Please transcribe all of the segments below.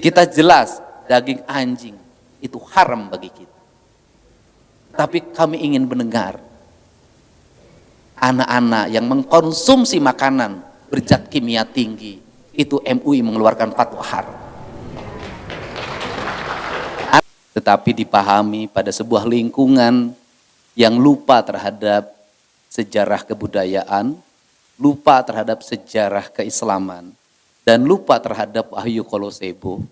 Kita jelas daging anjing itu haram bagi kita. Tapi kami ingin mendengar anak-anak yang mengkonsumsi makanan berzat kimia tinggi, itu MUI mengeluarkan fatwa haram. Tetapi dipahami pada sebuah lingkungan yang lupa terhadap sejarah kebudayaan, lupa terhadap sejarah keislaman, dan lupa terhadap Wahyu Kolosebo.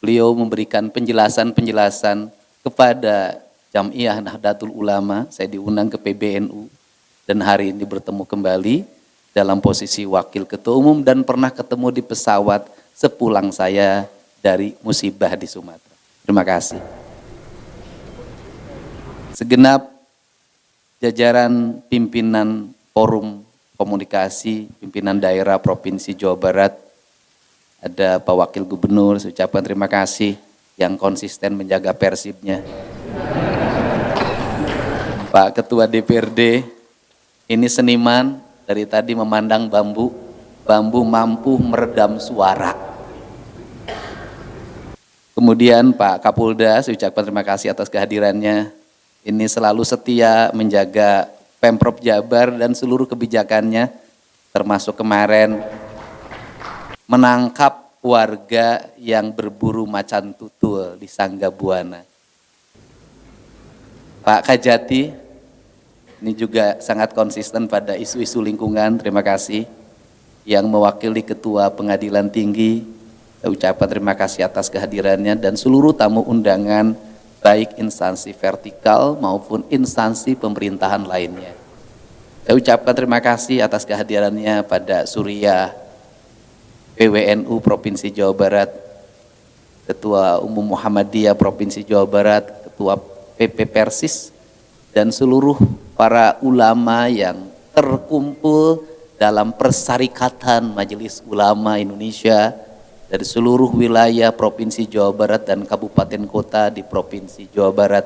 Beliau memberikan penjelasan-penjelasan kepada Jam'iyah Nahdlatul Ulama. Saya diundang ke PBNU dan hari ini bertemu kembali dalam posisi wakil ketua umum dan pernah ketemu di pesawat sepulang saya dari musibah di Sumatera. Terima kasih. Segenap jajaran pimpinan Forum Komunikasi Pimpinan Daerah Provinsi Jawa Barat, ada Pak Wakil Gubernur, saya ucapkan terima kasih yang konsisten menjaga persibnya. Pak Ketua DPRD, ini seniman dari tadi memandang bambu, bambu mampu meredam suara. Kemudian Pak Kapolda, saya ucapkan terima kasih atas kehadirannya. Ini selalu setia menjaga Pemprov Jabar dan seluruh kebijakannya, termasuk kemarin menangkap warga yang berburu macan tutul di Sangga Buana. Pak Kajati, ini juga sangat konsisten pada isu-isu lingkungan, terima kasih. Yang mewakili Ketua Pengadilan Tinggi, saya ucapkan terima kasih atas kehadirannya dan seluruh tamu undangan, baik instansi vertikal maupun instansi pemerintahan lainnya. Saya ucapkan terima kasih atas kehadirannya pada Surya PWNU Provinsi Jawa Barat, Ketua Umum Muhammadiyah Provinsi Jawa Barat, Ketua PP Persis, dan seluruh para ulama yang terkumpul dalam Persyarikatan Majelis Ulama Indonesia dari seluruh wilayah Provinsi Jawa Barat dan kabupaten kota di Provinsi Jawa Barat.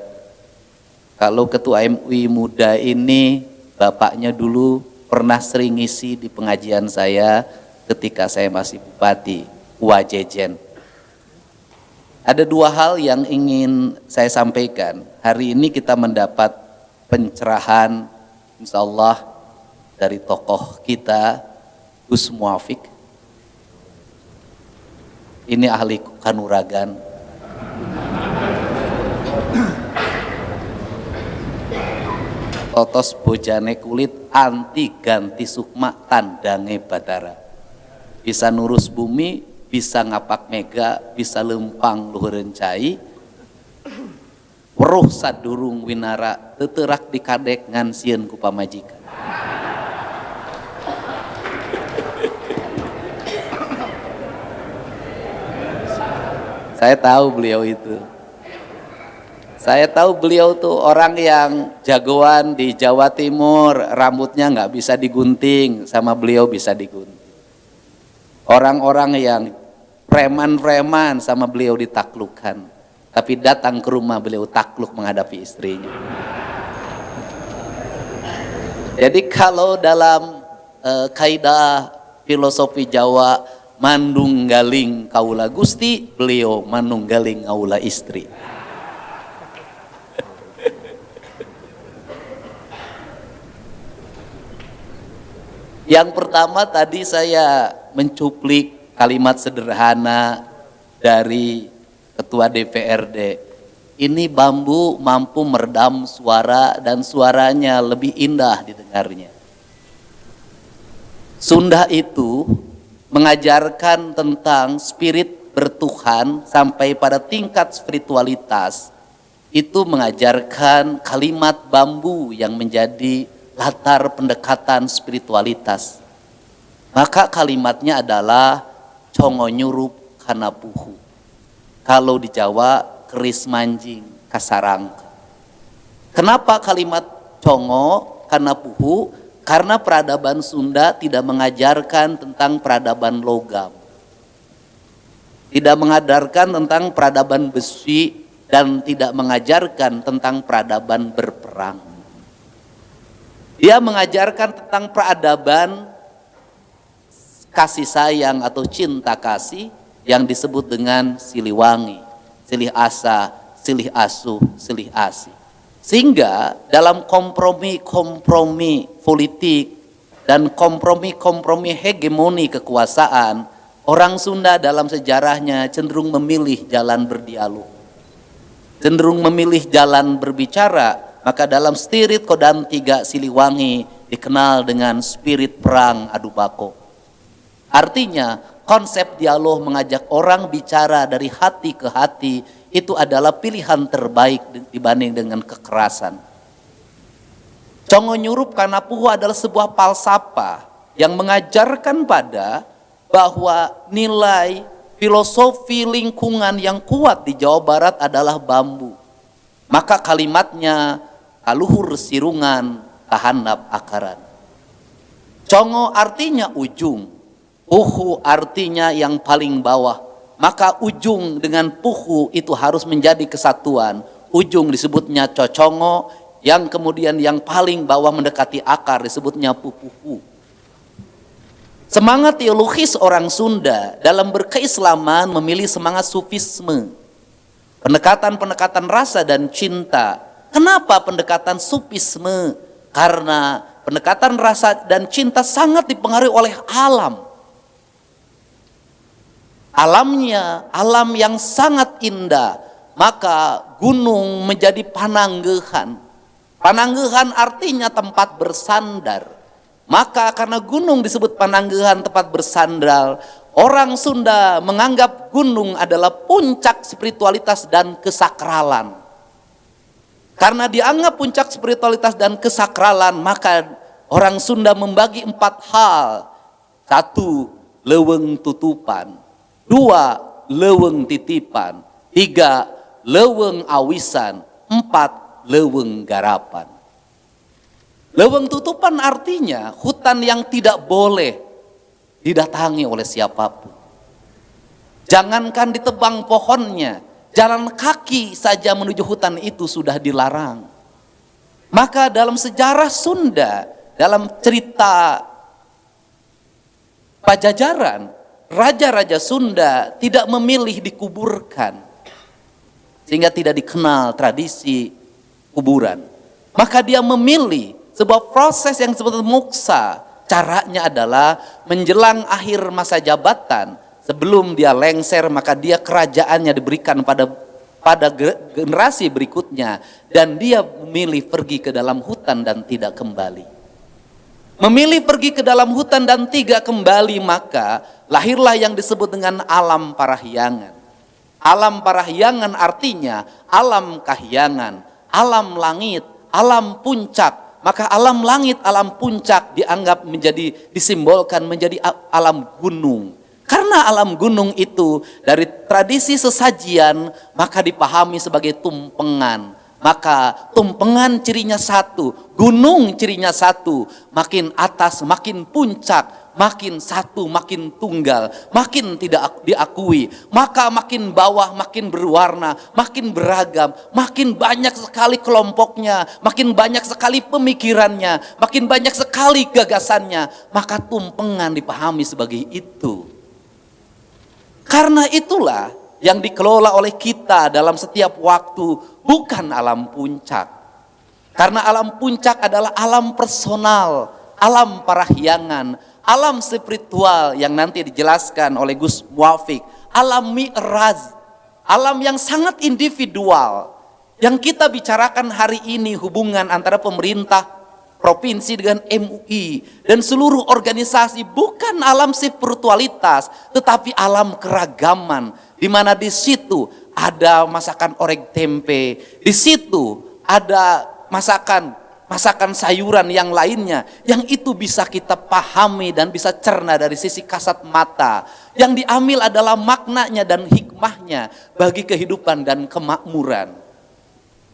Kalau Ketua MUI muda ini, bapaknya dulu pernah sering ngisi di pengajian saya ketika saya masih Bupati Wajejen. Ada dua hal yang ingin saya sampaikan. Hari ini kita mendapat pencerahan insya Allah dari tokoh kita, Gus Muafik. Ini ahli kanuragan. Totos bojane kulit anti ganti sukma tandange batara. Bisa nurus bumi, bisa ngapak mega, bisa lempang luhureun cai. Weruh sadurung winara teuterak dikadek ngan sieun ku pamajikan. Saya tahu beliau itu. Saya tahu beliau tuh orang yang jagoan di Jawa Timur, rambutnya nggak bisa digunting, sama beliau bisa digunting. Orang-orang yang preman-preman sama beliau ditaklukkan, tapi datang ke rumah beliau takluk menghadapi istrinya. Jadi kalau dalam kaidah filosofi Jawa, manunggaling kaula Gusti, beliau manunggaling kaula istri. Yang pertama tadi saya mencuplik kalimat sederhana dari Ketua DPRD. Ini bambu mampu meredam suara dan suaranya lebih indah didengarnya. Sunda itu mengajarkan tentang spirit bertuhan sampai pada tingkat spiritualitas. Itu mengajarkan kalimat bambu yang menjadi latar pendekatan spiritualitas. Maka kalimatnya adalah congo nyurup kana puhu. Kalau di Jawa keris manjing kasarangka. Kenapa kalimat congo kana puhu? Karena peradaban Sunda tidak mengajarkan tentang peradaban logam. Tidak mengajarkan tentang peradaban besi dan tidak mengajarkan tentang peradaban berperang. Dia mengajarkan tentang peradaban kasih sayang atau cinta kasih yang disebut dengan Siliwangi, Silih Asa, Silih Asuh, Silih Asih. Sehingga dalam kompromi-kompromi politik dan kompromi-kompromi hegemoni kekuasaan, orang Sunda dalam sejarahnya cenderung memilih jalan berdialog, cenderung memilih jalan berbicara. Maka dalam spirit Kodam 3 Siliwangi dikenal dengan spirit perang adu bako. Artinya konsep dialog mengajak orang bicara dari hati ke hati itu adalah pilihan terbaik dibanding dengan kekerasan. Congo Nyurup Kanapuhu adalah sebuah falsafah yang mengajarkan pada bahwa nilai filosofi lingkungan yang kuat di Jawa Barat adalah bambu. Maka kalimatnya kaluhur sirungan tahanap akaran. Congo artinya ujung, puhu artinya yang paling bawah. Maka ujung dengan puhu itu harus menjadi kesatuan. Ujung disebutnya cocongo, yang kemudian yang paling bawah mendekati akar disebutnya pupuhu. Semangat teologis orang Sunda dalam berkeislaman memilih semangat sufisme. Pendekatan-pendekatan rasa dan cinta. Kenapa pendekatan sufisme? Karena pendekatan rasa dan cinta sangat dipengaruhi oleh alam. Alamnya, alam yang sangat indah. Maka gunung menjadi pananggehan. Pananggehan artinya tempat bersandar. Maka karena gunung disebut pananggehan, tempat bersandar, orang Sunda menganggap gunung adalah puncak spiritualitas dan kesakralan. Karena dianggap puncak spiritualitas dan kesakralan, maka orang Sunda membagi 4 hal. 1, leweng tutupan. 2, leweng titipan. 3, leweng awisan. 4, leweng garapan. Leweng tutupan artinya hutan yang tidak boleh didatangi oleh siapapun. Jangankan ditebang pohonnya, jalan kaki saja menuju hutan itu sudah dilarang. Maka dalam sejarah Sunda, dalam cerita Pajajaran, raja-raja Sunda tidak memilih dikuburkan. Sehingga tidak dikenal tradisi kuburan. Maka dia memilih sebuah proses yang disebut muksa. Caranya adalah menjelang akhir masa jabatan, sebelum dia lengser, maka dia kerajaannya diberikan pada generasi berikutnya, dan dia memilih pergi ke dalam hutan dan tidak kembali. Memilih pergi ke dalam hutan dan tidak kembali, maka lahirlah yang disebut dengan alam parahyangan. Alam parahyangan artinya alam kahyangan, alam langit, alam puncak. Maka alam langit, alam puncak dianggap menjadi, disimbolkan menjadi alam gunung. Karena alam gunung itu dari tradisi sesajian maka dipahami sebagai tumpengan. Maka tumpengan cirinya satu, gunung cirinya satu, makin atas makin puncak, makin satu makin tunggal, makin tidak diakui, maka makin bawah makin berwarna, makin beragam, makin banyak sekali kelompoknya, makin banyak sekali pemikirannya, makin banyak sekali gagasannya, maka tumpengan dipahami sebagai itu. Karena itulah yang dikelola oleh kita dalam setiap waktu, bukan alam puncak. Karena alam puncak adalah alam personal, alam parahyangan, alam spiritual yang nanti dijelaskan oleh Gus Muafik, alam mi'raj, alam yang sangat individual. Yang kita bicarakan hari ini hubungan antara pemerintah provinsi dengan MUI dan seluruh organisasi bukan alam spiritualitas, tetapi alam keragaman, di mana di situ ada masakan orek tempe, di situ ada masakan sayuran yang lainnya, yang itu bisa kita pahami dan bisa cerna dari sisi kasat mata. Yang diambil adalah maknanya dan hikmahnya bagi kehidupan dan kemakmuran.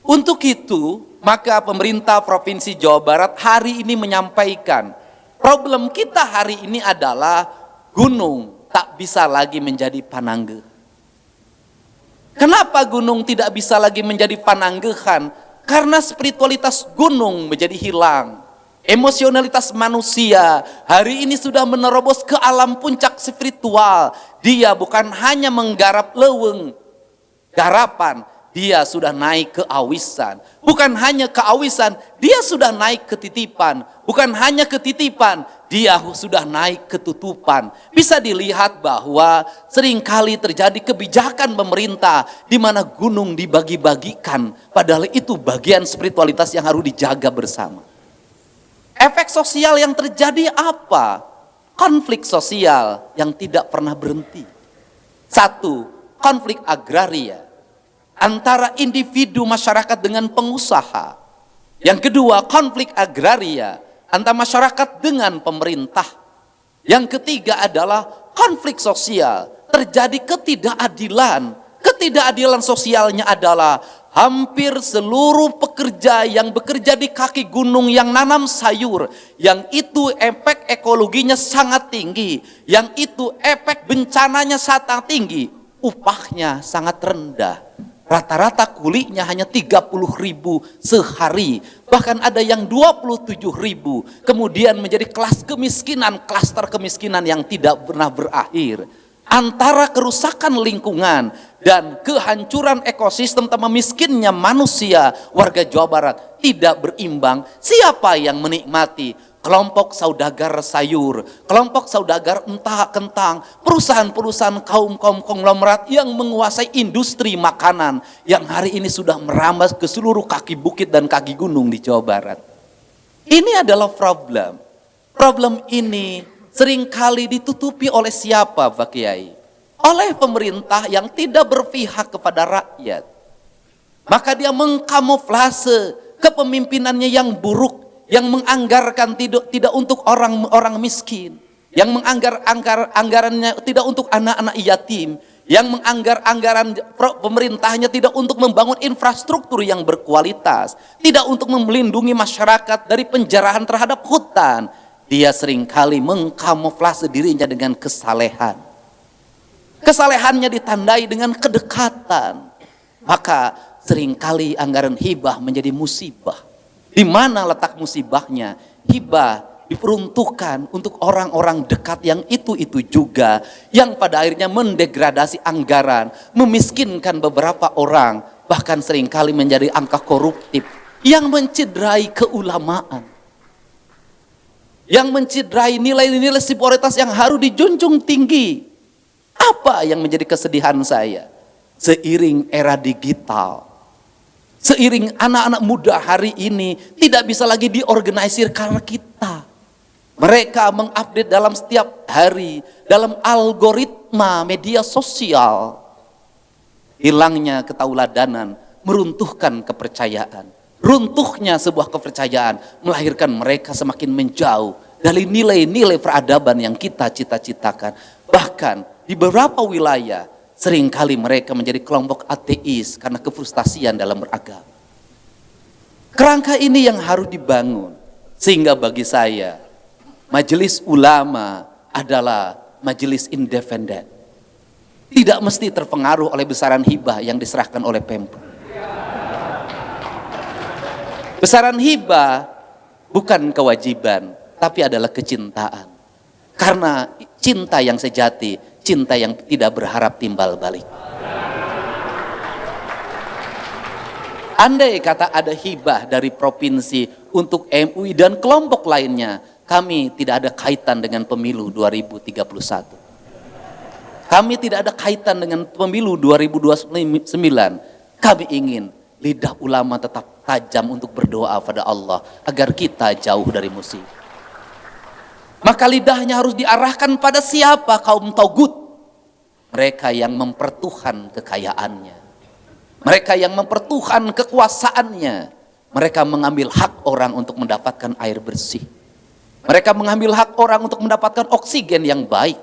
Untuk itu, maka pemerintah Provinsi Jawa Barat hari ini menyampaikan, problem kita hari ini adalah gunung tak bisa lagi menjadi panangge. Kenapa gunung tidak bisa lagi menjadi pananggehan? Karena spiritualitas gunung menjadi hilang. Emosionalitas manusia hari ini sudah menerobos ke alam puncak spiritual. Dia bukan hanya menggarap leweng, garapan, dia sudah naik ke awisan. Bukan hanya keawisan, dia sudah naik ke titipan. Bukan hanya ke titipan, dia sudah naik ke tutupan. Bisa dilihat bahwa seringkali terjadi kebijakan pemerintah di mana gunung dibagi-bagikan, padahal itu bagian spiritualitas yang harus dijaga bersama. Efek sosial yang terjadi apa? Konflik sosial yang tidak pernah berhenti. Satu, konflik agraria antara individu masyarakat dengan pengusaha. Yang kedua, konflik agraria antara masyarakat dengan pemerintah. Yang ketiga adalah konflik sosial, terjadi ketidakadilan. Ketidakadilan sosialnya adalah hampir seluruh pekerja yang bekerja di kaki gunung yang nanam sayur, yang itu efek ekologinya sangat tinggi, yang itu efek bencananya sangat tinggi, upahnya sangat rendah. Rata-rata kulinya hanya 30.000 sehari, bahkan ada yang 27.000. Kemudian menjadi kelas kemiskinan, klaster kemiskinan yang tidak pernah berakhir. Antara kerusakan lingkungan dan kehancuran ekosistem tambah miskinnya manusia, warga Jawa Barat tidak berimbang. Siapa yang menikmati? Kelompok saudagar sayur, kelompok saudagar entah kentang, perusahaan-perusahaan kaum konglomerat yang menguasai industri makanan yang hari ini sudah merambah ke seluruh kaki bukit dan kaki gunung di Jawa Barat. Ini adalah problem. Problem ini seringkali ditutupi oleh siapa, Pak Kiai? Oleh pemerintah yang tidak berpihak kepada rakyat. Maka dia mengkamuflase kepemimpinannya yang buruk, yang menganggarkan tidak untuk orang miskin, yang anggarannya tidak untuk anak-anak yatim, yang anggaran pemerintahnya tidak untuk membangun infrastruktur yang berkualitas, tidak untuk melindungi masyarakat dari penjarahan terhadap hutan. Dia seringkali mengkamuflase dirinya dengan kesalehan. Kesalehannya ditandai dengan kedekatan. Maka seringkali anggaran hibah menjadi musibah. Di mana letak musibahnya? Hibah diperuntukkan untuk orang-orang dekat yang itu juga, yang pada akhirnya mendegradasi anggaran, memiskinkan beberapa orang, bahkan seringkali menjadi angka koruptif yang mencederai keulamaan, yang mencederai nilai-nilai spiritualitas yang harus dijunjung tinggi. Apa yang menjadi kesedihan saya? Seiring era digital, seiring anak-anak muda hari ini tidak bisa lagi diorganisir karena kita. Mereka mengupdate dalam setiap hari, dalam algoritma media sosial. Hilangnya ketauladanan, meruntuhkan kepercayaan. Runtuhnya sebuah kepercayaan melahirkan mereka semakin menjauh dari nilai-nilai peradaban yang kita cita-citakan. Bahkan di beberapa wilayah seringkali mereka menjadi kelompok ateis karena kefrustasian dalam beragama. Kerangka ini yang harus dibangun. Sehingga bagi saya, majelis ulama adalah majelis independen. Tidak mesti terpengaruh oleh besaran hibah yang diserahkan oleh Pemprov. Besaran hibah bukan kewajiban, tapi adalah kecintaan. Karena cinta yang sejati, cinta yang tidak berharap timbal balik. Andai kata ada hibah dari provinsi untuk MUI dan kelompok lainnya, kami tidak ada kaitan dengan pemilu 2031. Kami tidak ada kaitan dengan pemilu 2029. Kami ingin lidah ulama tetap tajam untuk berdoa pada Allah agar kita jauh dari musibah. Maka lidahnya harus diarahkan pada siapa? Kaum Togut. Mereka yang mempertuhan kekayaannya. Mereka yang mempertuhan kekuasaannya. Mereka mengambil hak orang untuk mendapatkan air bersih. Mereka mengambil hak orang untuk mendapatkan oksigen yang baik.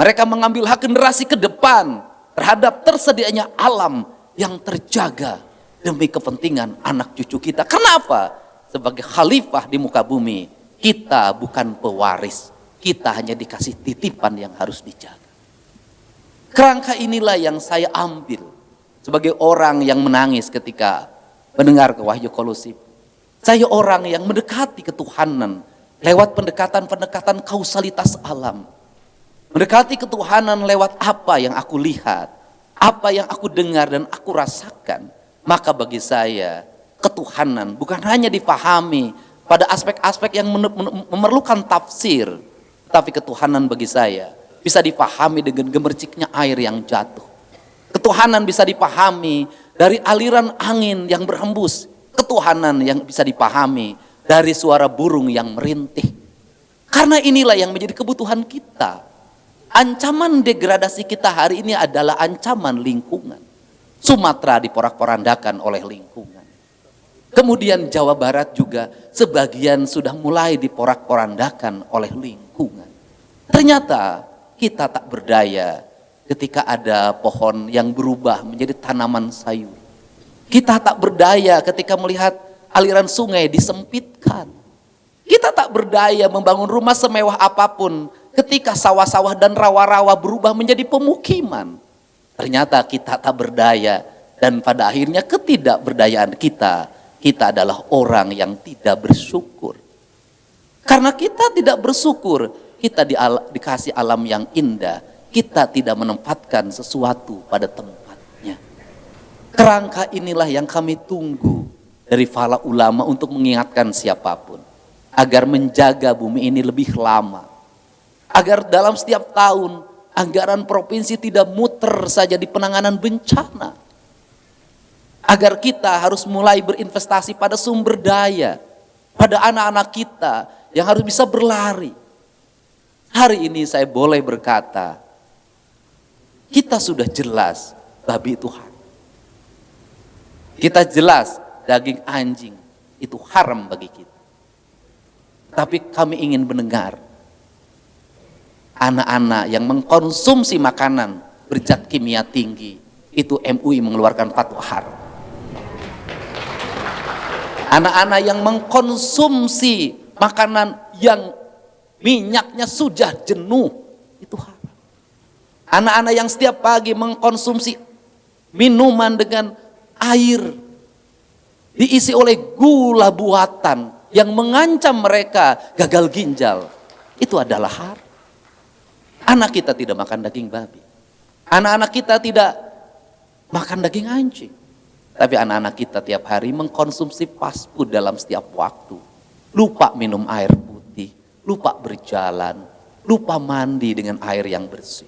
Mereka mengambil hak generasi ke depan terhadap tersedianya alam yang terjaga demi kepentingan anak cucu kita. Kenapa? Sebagai khalifah di muka bumi, kita bukan pewaris. Kita hanya dikasih titipan yang harus dijaga. Kerangka inilah yang saya ambil sebagai orang yang menangis ketika mendengar ke Wahyu Kolusif. Saya orang yang mendekati ketuhanan lewat pendekatan-pendekatan kausalitas alam. Mendekati ketuhanan lewat apa yang aku lihat, apa yang aku dengar dan aku rasakan. Maka bagi saya, ketuhanan bukan hanya dipahami pada aspek-aspek yang memerlukan tafsir, tapi ketuhanan bagi saya bisa dipahami dengan gemerciknya air yang jatuh. Ketuhanan bisa dipahami dari aliran angin yang berhembus. Ketuhanan yang bisa dipahami dari suara burung yang merintih. Karena inilah yang menjadi kebutuhan kita. Ancaman degradasi kita hari ini adalah ancaman lingkungan. Sumatera diporak-porandakan oleh lingkungan. Kemudian Jawa Barat juga sebagian sudah mulai diporak-porandakan oleh lingkungan. Ternyata kita tak berdaya ketika ada pohon yang berubah menjadi tanaman sayur. Kita tak berdaya ketika melihat aliran sungai disempitkan. Kita tak berdaya membangun rumah semewah apapun ketika sawah-sawah dan rawa-rawa berubah menjadi pemukiman. Ternyata kita tak berdaya dan pada akhirnya ketidakberdayaan kita adalah orang yang tidak bersyukur. Karena kita tidak bersyukur, kita dikasih alam yang indah, kita tidak menempatkan sesuatu pada tempatnya. Kerangka inilah yang kami tunggu dari para ulama untuk mengingatkan siapapun agar menjaga bumi ini lebih lama. Agar dalam setiap tahun anggaran provinsi tidak muter saja di penanganan bencana. Agar kita harus mulai berinvestasi pada sumber daya, pada anak-anak kita yang harus bisa berlari. Hari ini saya boleh berkata, kita sudah jelas babi itu haram. Kita jelas daging anjing itu haram bagi kita. Tapi kami ingin mendengar anak-anak yang mengkonsumsi makanan berzat kimia tinggi, itu MUI mengeluarkan fatwa haram. Anak-anak yang mengkonsumsi makanan yang minyaknya sudah jenuh, itu haram. Anak-anak yang setiap pagi mengkonsumsi minuman dengan air diisi oleh gula buatan yang mengancam mereka gagal ginjal, itu adalah haram. Anak kita tidak makan daging babi. Anak-anak kita tidak makan daging anjing. Tapi anak-anak kita tiap hari mengkonsumsi fast food dalam setiap waktu. Lupa minum air putih, lupa berjalan, lupa mandi dengan air yang bersih.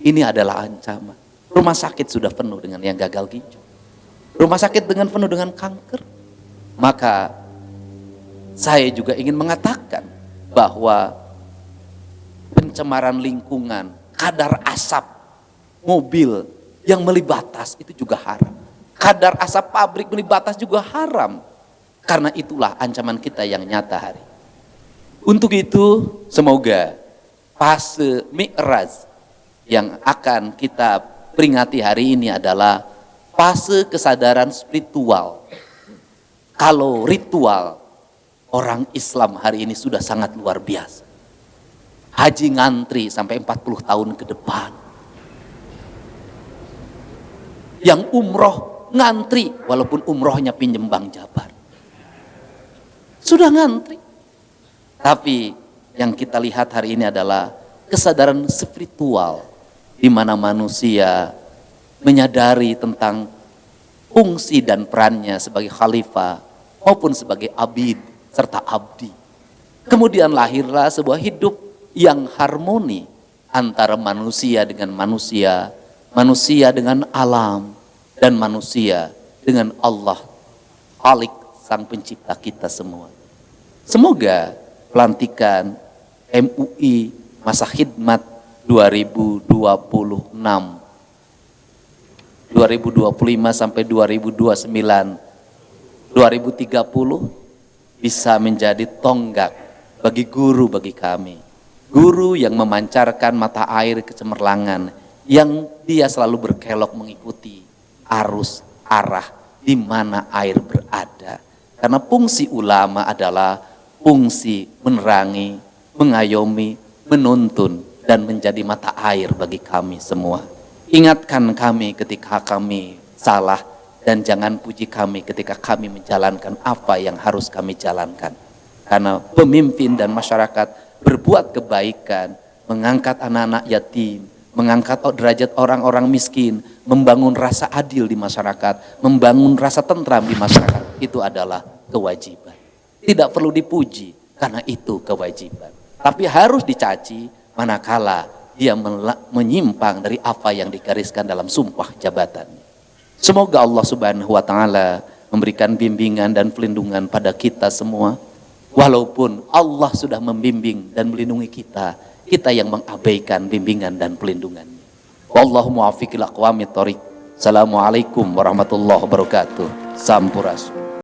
Ini adalah ancaman. Rumah sakit sudah penuh dengan yang gagal ginjal. Rumah sakit penuh dengan kanker. Maka saya juga ingin mengatakan bahwa pencemaran lingkungan, kadar asap mobil yang melibatas itu juga haram. Kadar asap pabrik melibatas juga haram. Karena itulah ancaman kita yang nyata hari. Untuk itu semoga fase Mi'raj yang akan kita peringati hari ini adalah fase kesadaran spiritual. Kalau ritual, orang Islam hari ini sudah sangat luar biasa. Haji ngantri sampai 40 tahun ke depan. Yang umroh ngantri walaupun umrohnya pinjem Bank Jabar. Sudah ngantri. Tapi yang kita lihat hari ini adalah kesadaran spiritual di mana manusia menyadari tentang fungsi dan perannya sebagai khalifah maupun sebagai abid serta abdi. Kemudian lahirlah sebuah hidup yang harmoni antara manusia dengan manusia, manusia dengan alam, dan manusia dengan Allah, Khalik, Sang Pencipta kita semua. Semoga pelantikan MUI masa khidmat 2025 sampai 2029, 2030 bisa menjadi tonggak bagi guru bagi kami. Guru yang memancarkan mata air kecemerlangan, yang dia selalu berkelok mengikuti arus arah di mana air berada. Karena fungsi ulama adalah fungsi menerangi, mengayomi, menuntun, dan menjadi mata air bagi kami semua. Ingatkan kami ketika kami salah, dan jangan puji kami ketika kami menjalankan apa yang harus kami jalankan. Karena pemimpin dan masyarakat berbuat kebaikan, mengangkat anak-anak yatim, mengangkat derajat orang-orang miskin, membangun rasa adil di masyarakat, membangun rasa tentram di masyarakat, itu adalah kewajiban. Tidak perlu dipuji karena itu kewajiban. Tapi harus dicaci manakala dia menyimpang dari apa yang digariskan dalam sumpah jabatan. Semoga Allah Subhanahu wa taala memberikan bimbingan dan pelindungan pada kita semua. Walaupun Allah sudah membimbing dan melindungi kita, kita yang mengabaikan bimbingan dan pelindungannya. Wallahu muwaffiq ila aqwamit thoriq. Assalamualaikum warahmatullahi wabarakatuh. Sampurasun.